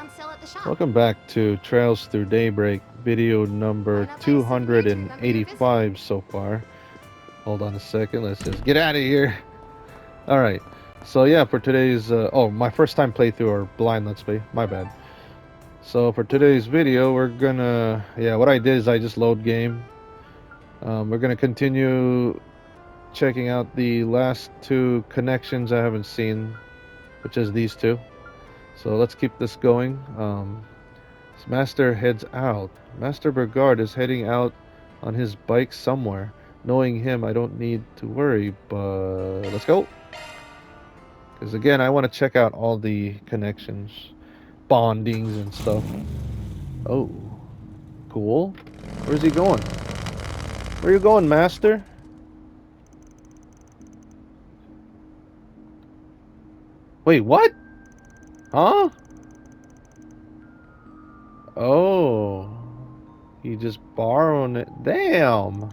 on sale at the shop. Welcome back to Trails Through Daybreak, video number Run up by a souvenir to remember your visit. 285 so far. Hold on a second, let's just get out of here. Alright, so yeah, for today's, my first time playthrough or blind let's play, my bad. So for today's video, we're gonna, what I did is I just load game. We're gonna continue checking out the last two connections I haven't seen, which is these two. So let's keep this going. Master heads out. Master Bergard is heading out on his bike somewhere. Knowing him, I don't need to worry, but let's go. Because again, I want to check out all the connections, bondings and stuff. Oh, cool. Where's he going? Where are you going, Master? Wait, what? Huh? Oh, he just borrowed it. Damn.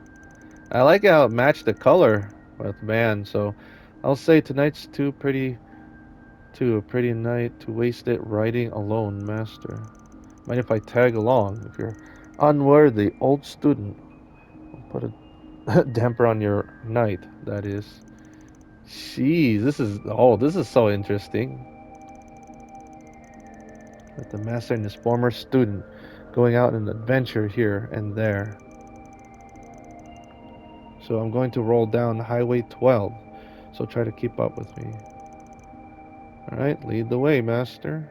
I like how it matched the color with man, so I'll say tonight's a pretty night to waste it riding alone, Master. Mind if I tag along? If you're unworthy, old student, I'll put a damper on your night, that is. Jeez, this is so interesting. With the master and his former student going out on an adventure here and there. So I'm going to roll down Highway 12. So try to keep up with me. Alright, lead the way, Master.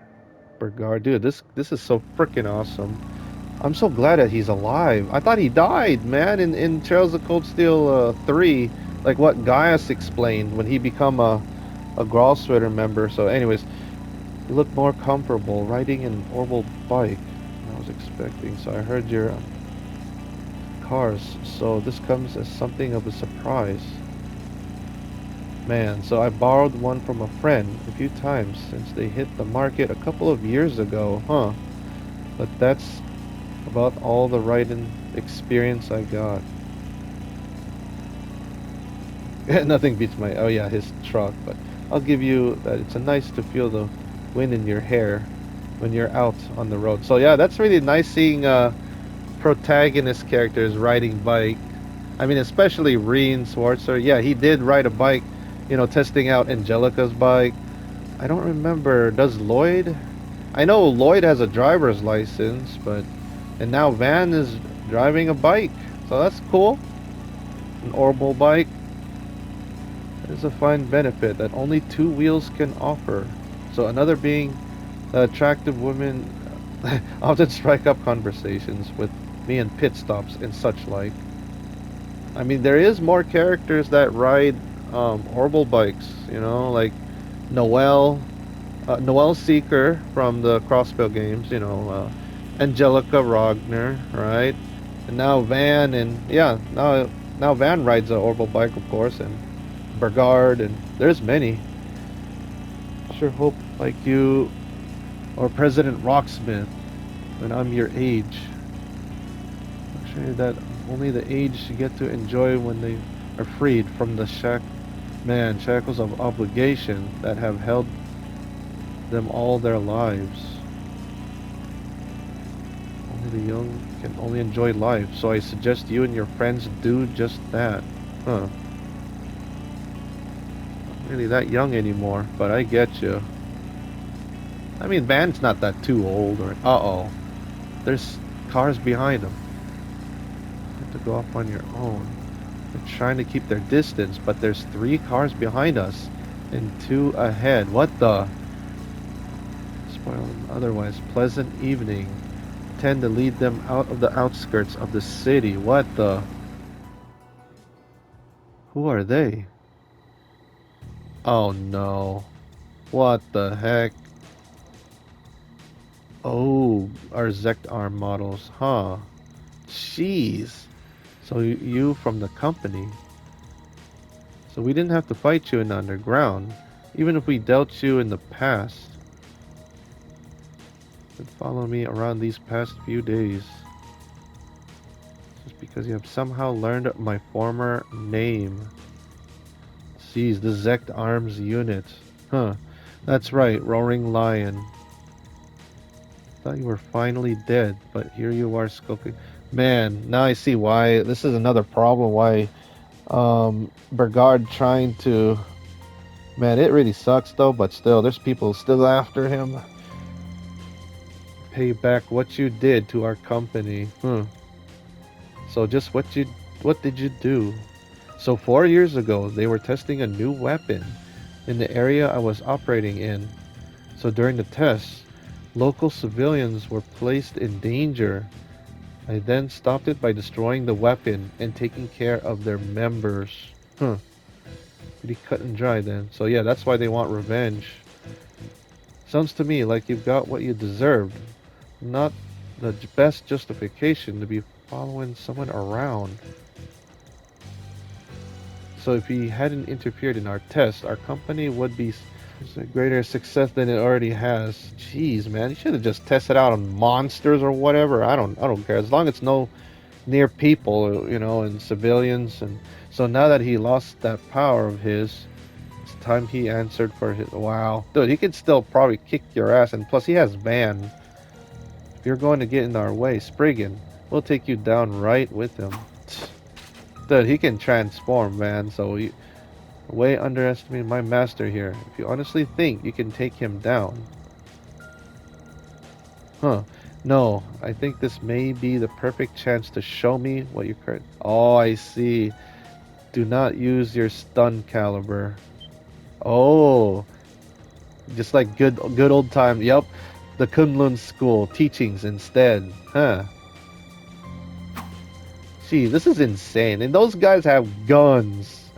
Bergard. Dude, this is so freaking awesome. I'm so glad that he's alive. I thought he died, man, in Trails of Cold Steel 3. Like what Gaius explained when he become a Gralsweater member. So anyways, you look more comfortable riding an Orbal bike than I was expecting. So I heard your cars. So this comes as something of a surprise. Man, so I borrowed one from a friend a few times since they hit the market a couple of years ago, huh? But that's about all the riding experience I got. Nothing beats my, oh yeah, his truck, but I'll give you that it's nice to feel the wind in your hair when you're out on the road. So yeah, that's really nice seeing protagonist characters riding bike. I mean, especially Reen Swartzer. Yeah, he did ride a bike, you know, testing out Angelica's bike. I don't remember, does Lloyd? I know Lloyd has a driver's license, but and now Van is driving a bike, so that's cool. An Orbal bike. That is a fine benefit that only two wheels can offer. So another being the attractive women often strike up conversations with me in pit stops and such like. I mean, there is more characters that ride Orbal bikes, you know, like Noelle, Noelle Seeker from the Crossbill games, you know, Angelica Rogner, right? And now Van, and yeah, now Van rides a Orbal bike, of course, and Bergard, and there's many. Sure hope like you or President Rocksmith when I'm your age. Actually, that only the age you get to enjoy when they are freed from the shackles of obligation that have held them all their lives. Only the young can only enjoy life, so I suggest you and your friends do just that. Huh. Not really that young anymore, but I get you. I mean, Van's not that too old, or uh-oh. There's cars behind him. You have to go off on your own. They're trying to keep their distance, but there's 3 cars behind us and 2 ahead. What the? Spoil an otherwise pleasant evening. Tend to lead them out of the outskirts of the city. What the? Who are they? Oh no. What the heck? Oh, our Zect arm models, huh? Jeez. So you from the company. So we didn't have to fight you in the underground, even if we dealt you in the past. But follow me around these past few days. Just because you have somehow learned my former name. Jeez, the Zect Arms unit. Huh. That's right, Roaring Lion. Thought you were finally dead, but here you are skulking. Man, now I see why. This is another problem. Why Bergard trying to. Man, it really sucks though. But still, there's people still after him. Pay back what you did to our company. So just what did you do? So 4 years ago, they were testing a new weapon in the area I was operating in. So during the tests, local civilians were placed in danger. I then stopped it by destroying the weapon and taking care of their members. Huh. Pretty cut and dry then. So yeah, that's why they want revenge. Sounds to me like you've got what you deserved. Not the best justification to be following someone around. So if he hadn't interfered in our test, our company would be a greater success than it already has. Jeez, man, you should have just tested out on monsters or whatever. I don't care as long as it's no near people, and civilians. And so now that he lost that power of his, it's time he answered for his. Wow, dude, he could still probably kick your ass, and plus he has Van. If you're going to get in our way, Spriggan, we'll take you down right with him. Dude, he can transform, man. So you way underestimated my master here. If you honestly think you can take him down. Huh. No, I think this may be the perfect chance to show me what you current. Oh, I see. Do not use your stun caliber. Oh, just like good old time. Yep, the Kunlun school teachings instead. Huh. Gee, this is insane. And those guys have guns.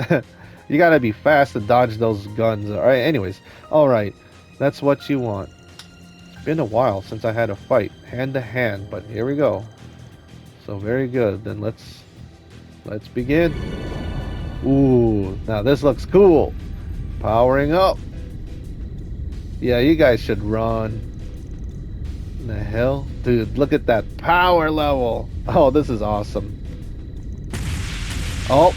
You gotta be fast to dodge those guns. Alright, anyways. Alright, that's what you want. It's been a while since I had a fight, hand to hand, but here we go. So very good. Then let's begin. Ooh, now this looks cool. Powering up. Yeah, you guys should run. What the hell? Dude, look at that power level. Oh, this is awesome. Oh.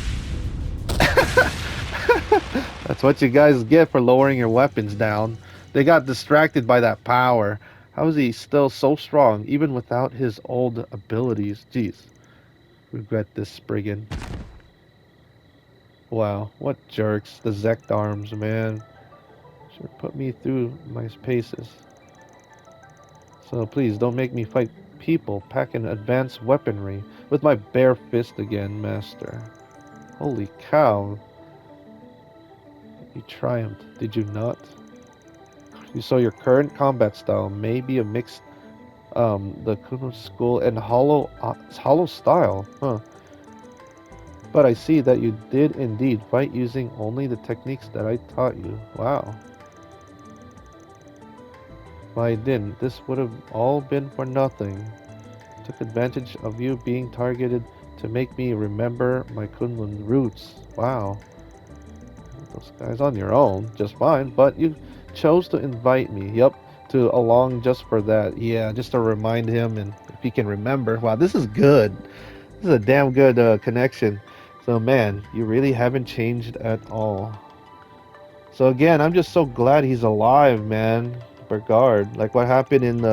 That's what you guys get for lowering your weapons down. They got distracted by that power. How is he still so strong, even without his old abilities? Jeez. Regret this, Spriggan. Wow, what jerks. The Zect arms, man. Should put me through my paces. So please, don't make me fight people packing advanced weaponry with my bare fist again, master. Holy cow. You triumphed, did you not? So your current combat style may be a mix, the Kuno school and hollow style, huh? But I see that you did indeed fight using only the techniques that I taught you. Wow. If I didn't, this would have all been for nothing. Took advantage of you being targeted to make me remember my Kunlun roots. Wow. Those guys on your own, just fine, but you chose to invite me, yep, to along just for that. Yeah, just to remind him, and if he can remember. Wow, this is good. This is a damn good connection. So man, you really haven't changed at all. So again, I'm just so glad he's alive, man. Bergard, like what happened in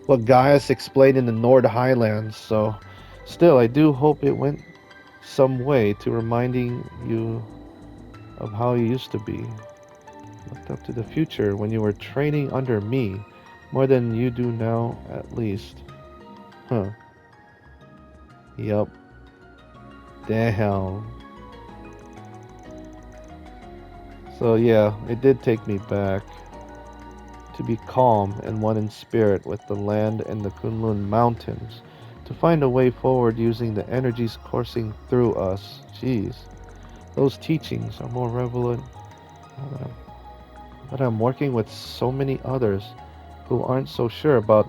what Gaius explained in the Nord Highlands. So still, I do hope it went some way to reminding you of how you used to be. Looked up to the future when you were training under me, more than you do now, at least. Huh. Yup. Damn. So yeah, it did take me back. To be calm and one in spirit with the land and the Kunlun mountains. To find a way forward using the energies coursing through us. Jeez. Those teachings are more relevant. But I'm working with so many others who aren't so sure about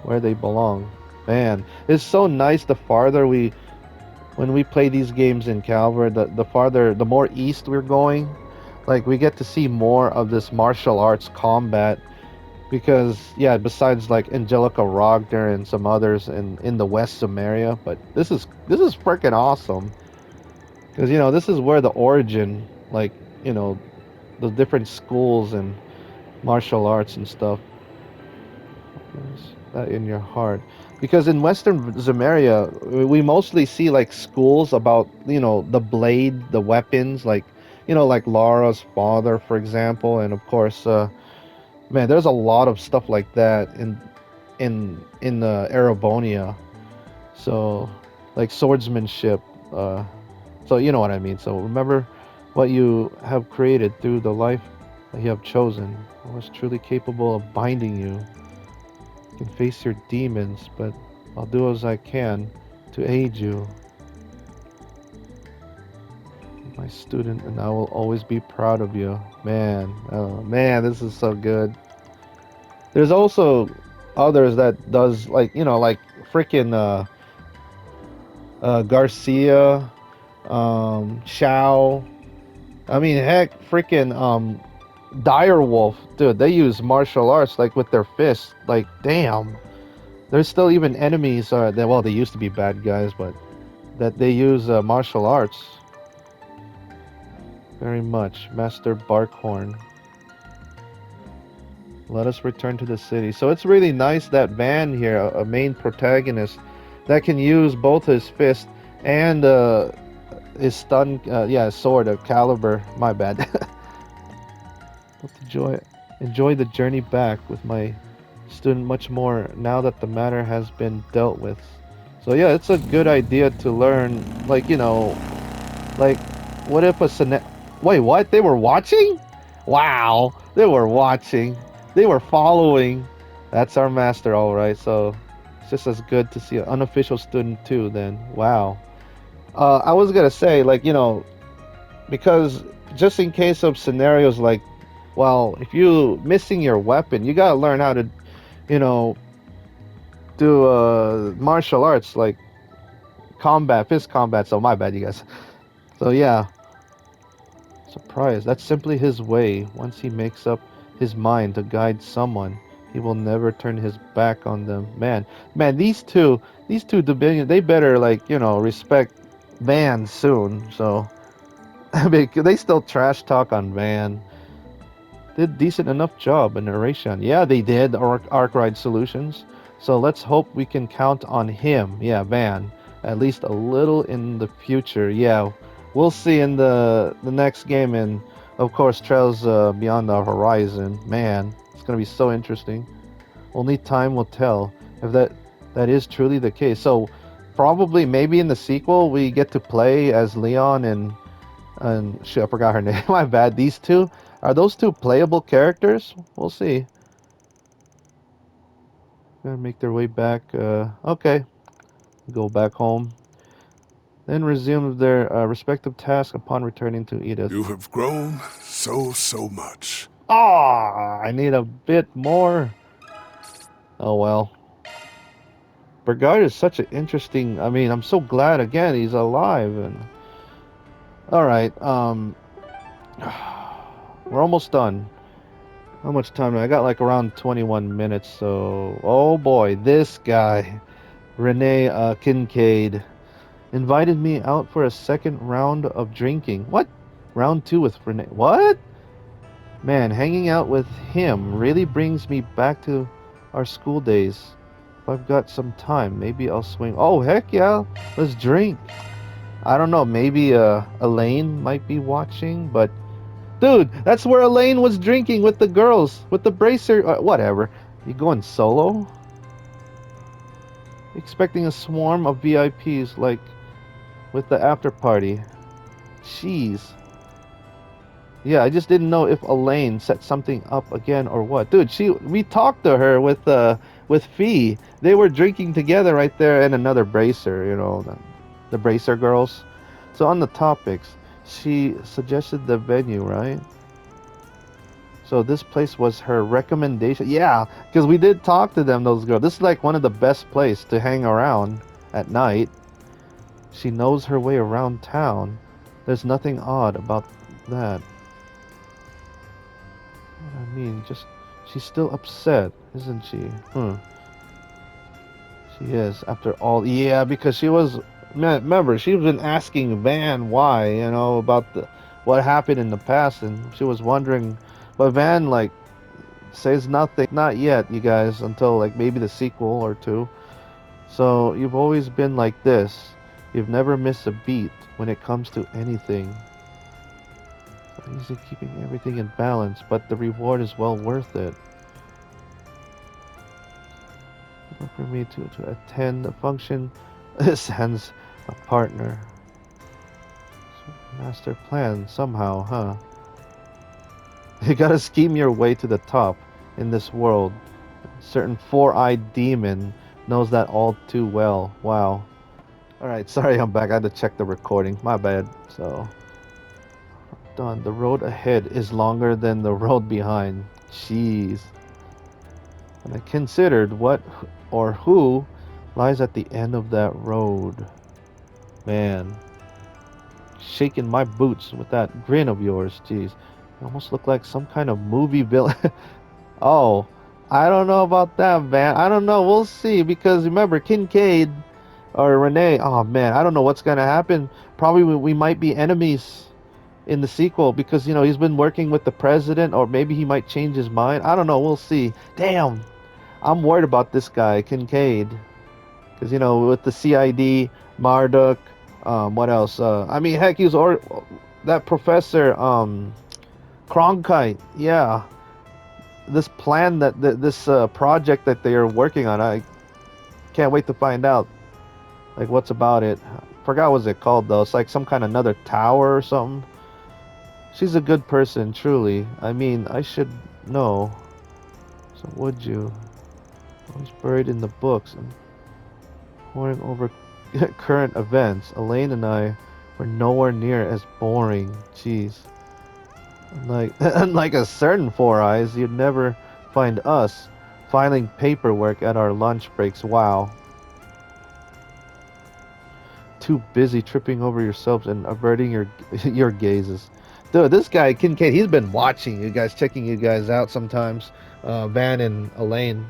where they belong. Man, it's so nice when we play these games in Calvary, the more east we're going, like we get to see more of this martial arts combat because yeah, besides like Angelica Rogner and some others in the West Samaria, but this is freaking awesome because this is where the origin, like the different schools and martial arts and stuff Yes, that in your heart. Because in Western Zemeria, we mostly see like schools about, the blade, the weapons, like, like Lara's father, for example, and of course, man, there's a lot of stuff like that in Erebonia. So, like swordsmanship. So you know what I mean. So remember what you have created through the life that you have chosen. I was truly capable of binding you. You can face your demons, but I'll do as I can to aid you. My student, and I will always be proud of you. Man, oh man, this is so good. There's also others that does like, like freaking Garcia, Shao. I mean, heck, freaking Direwolf, dude. They use martial arts like with their fists. Like, damn. There's still even enemies. Well, they used to be bad guys, but that they use martial arts very much. Master Barkhorn. Let us return to the city. So it's really nice that Van here, a main protagonist, that can use both his fist and his sword, a caliber. My bad. Let's enjoy the journey back with my student much more now that the matter has been dealt with. So yeah, it's a good idea to learn, like, like, what if a wait, what? They were watching? Wow, they were watching. They were following. That's our master, all right. So it's just as good to see an unofficial student too. Then wow. I was gonna say, like, because just in case of scenarios like, well, if you missing your weapon, you gotta learn how to, you know, do martial arts like combat, fist combat. So my bad, you guys. So yeah, surprise. That's simply his way. Once he makes up his mind to guide someone, he will never turn his back on them. Man, these two Dominion, they better like, respect Van soon. So I mean, they still trash talk on Van. Did decent enough job in narration. Yeah, they did. Arkwright Solutions. So let's hope we can count on him. Yeah, Van. At least a little in the future. Yeah, we'll see in the next game. And of course, Trails Beyond the Horizon. Man, it's gonna be so interesting. Only time will tell if that is truly the case. So probably maybe in the sequel we get to play as Leon and shit, I forgot her name. My bad. These two, are those two playable characters? We'll see. Gonna make their way back. Okay, go back home. Then resume their respective tasks upon returning to Edith. You have grown so much. Ah, I need a bit more. Oh well. Bergard is such an interesting. I mean, I'm so glad again he's alive. And all right, we're almost done. How much time? I got like around 21 minutes. So, oh boy, this guy, Renee Kincaid, invited me out for a second round of drinking. What? Round two with Renee? What? Man, hanging out with him really brings me back to our school days. If I've got some time, maybe I'll swing. Oh, heck yeah, let's drink. I don't know, maybe Elaine might be watching, but dude, that's where Elaine was drinking with the girls, with the bracer. Whatever. You going solo? Expecting a swarm of VIPs like with the after party. Jeez. Yeah, I just didn't know if Elaine set something up again or what. Dude, we talked to her with Fee. They were drinking together right there in another bracer, the bracer girls. So on the topics, she suggested the venue, right? So this place was her recommendation. Yeah, because we did talk to them, those girls. This is like one of the best places to hang around at night. She knows her way around town. There's nothing odd about that. I mean, she's still upset, isn't she? She is, after all. Yeah, because she was, remember, she's been asking Van why, about what happened in the past, and she was wondering, but Van, like, Says nothing. Not yet, you guys, until like maybe the sequel or two. So you've always been like this. You've never missed a beat when it comes to anything. So easy keeping everything in balance, but the reward is well worth it. For me to attend a function sends a partner. So master plan somehow, huh? You gotta scheme your way to the top in this world. A certain four-eyed demon knows that all too well. Wow. Alright, sorry I'm back. I had to check the recording. My bad. So, done. The road ahead is longer than the road behind. Jeez. And I considered what or who lies at the end of that road. Man. Shaking my boots with that grin of yours. Jeez. You almost look like some kind of movie villain. Oh, I don't know about that, man. I don't know. We'll see. Because remember, Kincaid or Renee. Oh, man. I don't know what's going to happen. Probably we might be enemies in the sequel. Because, you know, he's been working with the president. Or maybe he might change his mind. I don't know. We'll see. Damn. I'm worried about this guy, Kincaid. Because, you know, with the CID, Marduk. What else? I mean, heck, he was that professor, Cronkite. Yeah. This plan this project that they are working on, I can't wait to find out like what's about it. Forgot what it called though. It's like some kind of another tower or something. She's a good person, truly. I mean, I should know. So would you? I was buried in the books and poring over current events. Elaine and I were nowhere near as boring. Jeez. Unlike a certain Four Eyes, you'd never find us filing paperwork at our lunch breaks. Wow. Too busy tripping over yourselves and averting your gazes. Dude, this guy, Kincaid, he's been watching you guys, checking you guys out sometimes. Van and Elaine.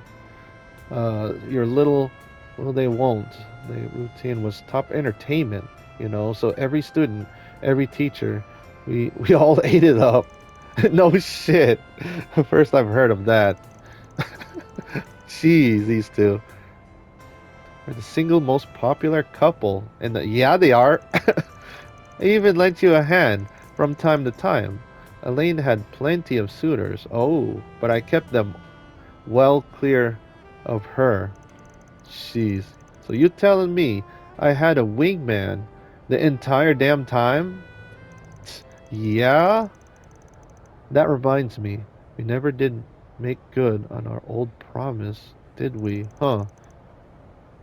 Your little... Well, they won't. The routine was top entertainment, you know. So every student, every teacher... We all ate it up. No shit. First I've heard of that. Jeez, these two. They're the single most popular couple. And yeah, they are. I even lent you a hand from time to time. Elaine had plenty of suitors. Oh, but I kept them well clear of her. Jeez. So you telling me I had a wingman the entire damn time? Yeah? That reminds me, we never did make good on our old promise, did we? Huh.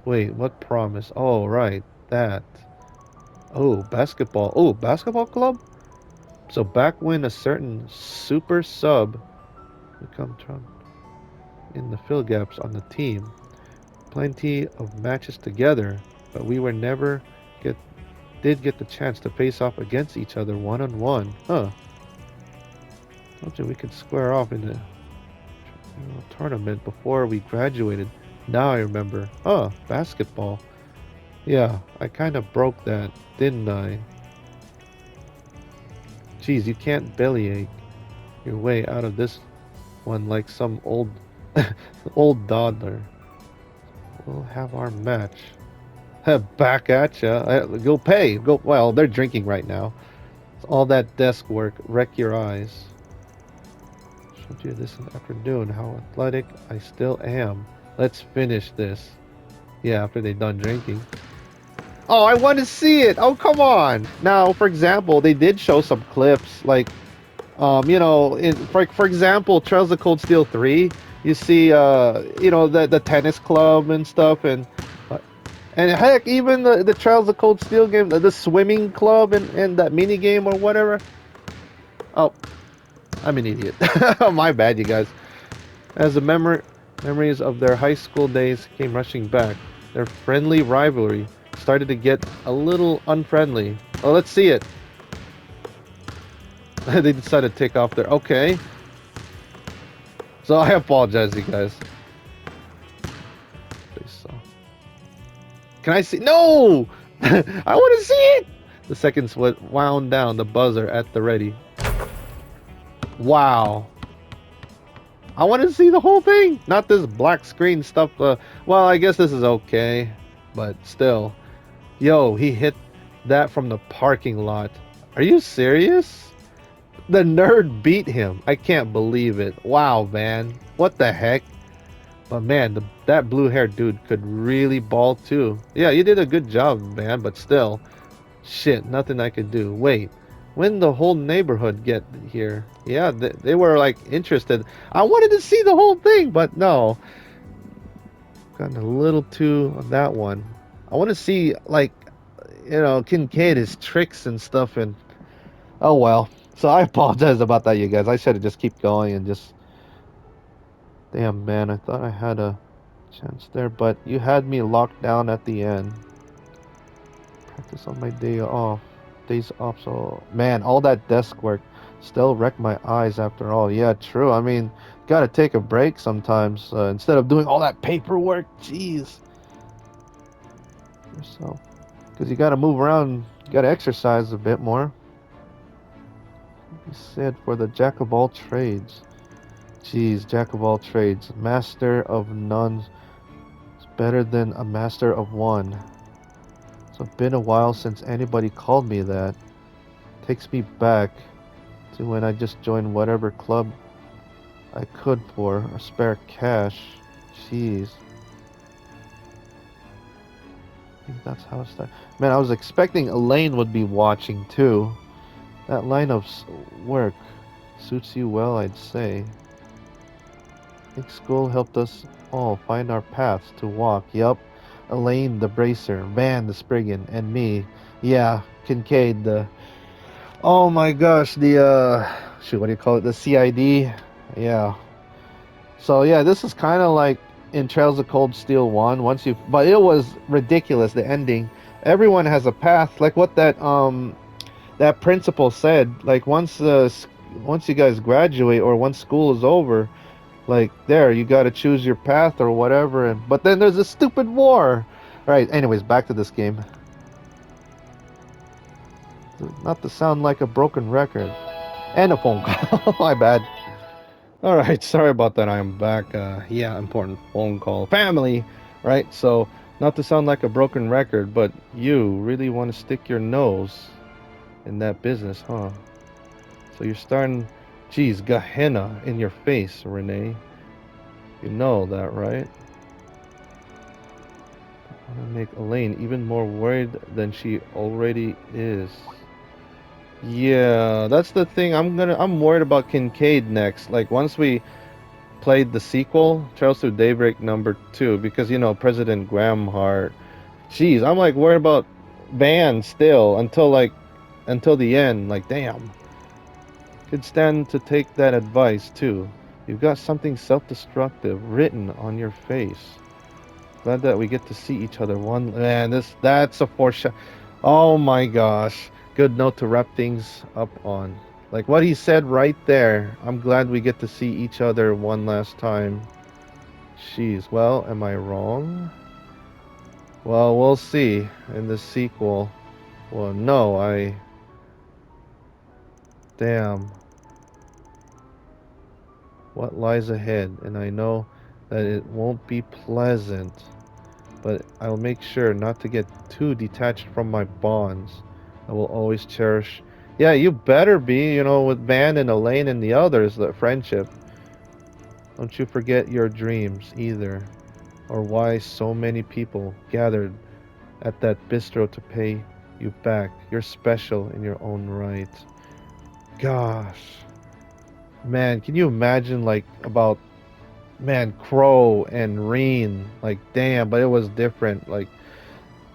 Wait, what promise? Oh, right, that. Oh, basketball. Oh, basketball club? So back when a certain super sub would come Trump in the fill gaps on the team, plenty of matches together, but we were never did get the chance to face off against each other one-on-one. Huh. Told you we could square off in the tournament before we graduated. Now I remember. Huh, basketball. Yeah, I kind of broke that, didn't I? Geez, you can't bellyache your way out of this one like some old old dawdler. We'll have our match. Back at ya. Go pay. Go. Well, they're drinking right now. All that desk work wreck your eyes. Showed you this afternoon how athletic I still am. Let's finish this. Yeah, after they're done drinking. Oh, I want to see it. Oh, come on. Now, for example, they did show some clips like, you know, for example, Trails of Cold Steel 3. You see, you know, the tennis club and stuff, and heck, even the Trails of Cold Steel game, the swimming club and that mini game or whatever. Oh, I'm an idiot. My bad, you guys. As the memories of their high school days came rushing back, their friendly rivalry started to get a little unfriendly. Oh, let's see it. They decided to take off their... Okay. So I apologize, you guys. Can I see? No! I want to see it! The seconds wound down, the buzzer at the ready. Wow. I want to see the whole thing, not this black screen stuff. Well, I guess this is okay, but still. Yo, he hit that from the parking lot. Are you serious? The nerd beat him. I can't believe it. Wow, man. What the heck? But man, that blue-haired dude could really ball too. Yeah, you did a good job, man, but still. Shit, nothing I could do. Wait, when the whole neighborhood get here? Yeah, they were like interested. I wanted to see the whole thing, but no. Gotten a little too on that one. I want to see like, Kincaid, his tricks and stuff, and oh well. So I apologize about that, you guys. I should have just keep going and just. Damn, man, I thought I had a chance there, but you had me locked down at the end. Practice on my days off. So man, all that desk work still wrecked my eyes after all. Yeah, true. I mean, gotta take a break sometimes instead of doing all that paperwork. Jeez, yourself, because you gotta move around. You gotta exercise a bit more. You said for the jack of all trades. Jeez, jack of all trades, master of none is better than a master of one. So it's been a while since anybody called me that. Takes me back to when I just joined whatever club I could for a spare cash. Jeez. I think that's how it started. Man, I was expecting Elaine would be watching too. That line of work suits you well, I'd say. I think school helped us all find our paths to walk. Yup. Elaine the Bracer, Van the Spriggan, and me. Yeah, Kincaid the. Oh my gosh, the shoot, what do you call it? The CID. Yeah. So yeah, this is kind of like in Trails of Cold Steel 1. But it was ridiculous. The ending. Everyone has a path, like what that principal said. Like once you guys graduate or once school is over, like there you got to choose your path or whatever. But then there's a stupid war. All right. Anyways, back to this game. Not to sound like a broken record. And a phone call. My bad. All right. Sorry about that. I am back. Yeah, important phone call. Family. Right. So not to sound like a broken record, but you really want to stick your nose in that business, huh? So you're starting. Geez, Gehenna in your face, Renee. You know that, right? I want to make Elaine even more worried than she already is. Yeah, that's the thing. I'm worried about Kincaid next. Like once we played the sequel, Trails to Daybreak #2, because President Graham Hart. Jeez, I'm like worried about Van still until the end. Like damn. Could stand to take that advice too. You've got something self-destructive written on your face. Glad that we get to see each other one. Man, that's a foreshadow. Oh my gosh. Good note to wrap things up on. Like what he said right there. I'm glad we get to see each other one last time. Jeez, well, am I wrong? Well, we'll see in the sequel. Well, no, damn. What lies ahead, and I know that it won't be pleasant, but I'll make sure not to get too detached from my bonds. I will always cherish. Yeah, you better be, with Van and Elaine and the others, the friendship. Don't you forget your dreams either, or why so many people gathered at that bistro to pay you back. You're special in your own right. Gosh. Man, can you imagine like about man Crow and Reen? Like damn, but it was different. Like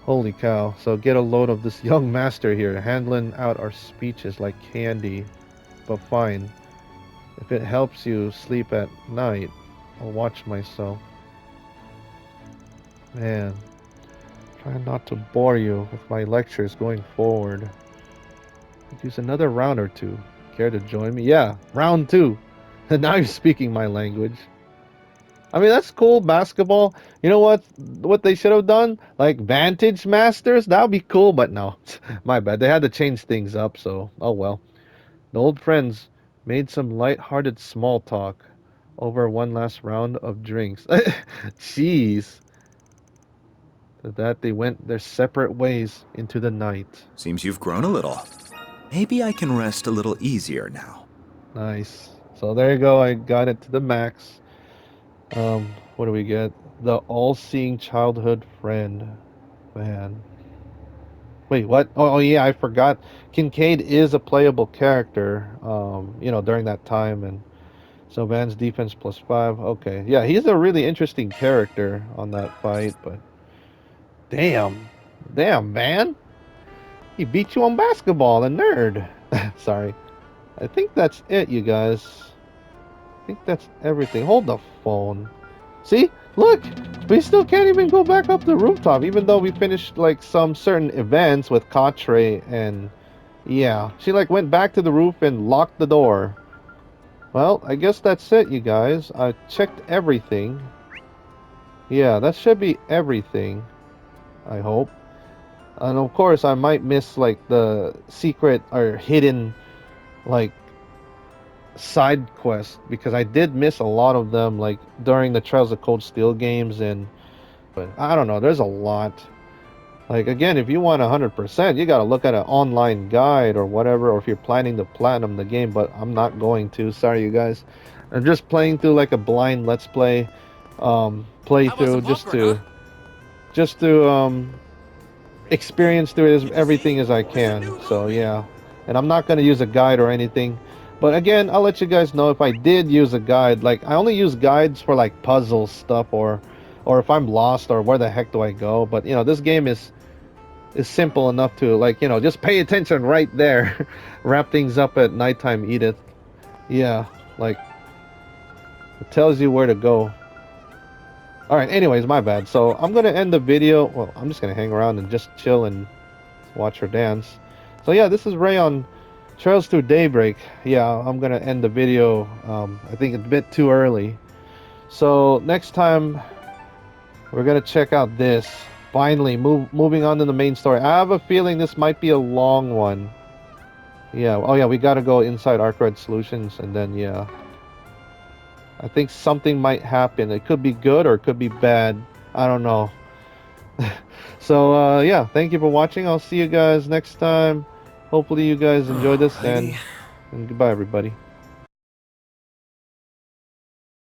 holy cow. So get a load of this young master here, handling out our speeches like candy. But fine. If it helps you sleep at night, I'll watch myself. Man. Try not to bore you with my lectures going forward. Could use another round or two. Care to join me? Yeah, round 2. And now you're speaking my language. I mean, that's cool, basketball. You know what they should have done? Like Vantage Masters? That would be cool, but no. My bad. They had to change things up, so oh well. The old friends made some light-hearted small talk. over one last round of drinks. Jeez. With that, they went their separate ways into the night. Seems you've grown a little. Maybe I can rest a little easier now. Nice. So there you go. I got it to the max. What do we get? The all-seeing childhood friend. Man. Wait, what? Oh, yeah, I forgot. Kincaid is a playable character, during that time. And so Van's defense +5. Okay. Yeah, he's a really interesting character on that fight, but damn. Damn, Van. He beat you on basketball, the nerd. Sorry. I think that's it, you guys. I think that's everything. Hold the phone. See? Look! We still can't even go back up the rooftop, even though we finished, like, some certain events with Katre and... Yeah. She, like, went back to the roof and locked the door. Well, I guess that's it, you guys. I checked everything. Yeah, that should be everything. I hope. And, of course, I might miss, like, the secret or hidden, like, side quest, because I did miss a lot of them, like during the Trails of Cold Steel games, but I don't know, there's a lot. Like, again, if you want 100%, you gotta look at an online guide or whatever, or if you're planning to platinum the game, but I'm not going to. Sorry, you guys. I'm just playing through like a blind let's play playthrough, just to experience through everything as I can. So yeah, and I'm not gonna use a guide or anything. But again, I'll let you guys know if I did use a guide. Like, I only use guides for like puzzle stuff, or if I'm lost, or where the heck do I go. But this game is simple enough to, like, just pay attention right there. Wrap things up at nighttime, Edith. Yeah, like, it tells you where to go. Alright, anyways, my bad. So I'm gonna end the video. Well, I'm just gonna hang around and just chill and watch her dance. So yeah, this is Ray on Trails Through Daybreak. Yeah, I'm gonna end the video. I think it's a bit too early. So next time we're gonna check out this. Finally, moving on to the main story. I have a feeling this might be a long one. Yeah. Oh yeah, we gotta go inside Arcroyd Solutions, and then yeah, I think something might happen. It could be good or it could be bad. I don't know. So yeah, thank you for watching. I'll see you guys next time. Hopefully you guys enjoyed this, and goodbye, everybody.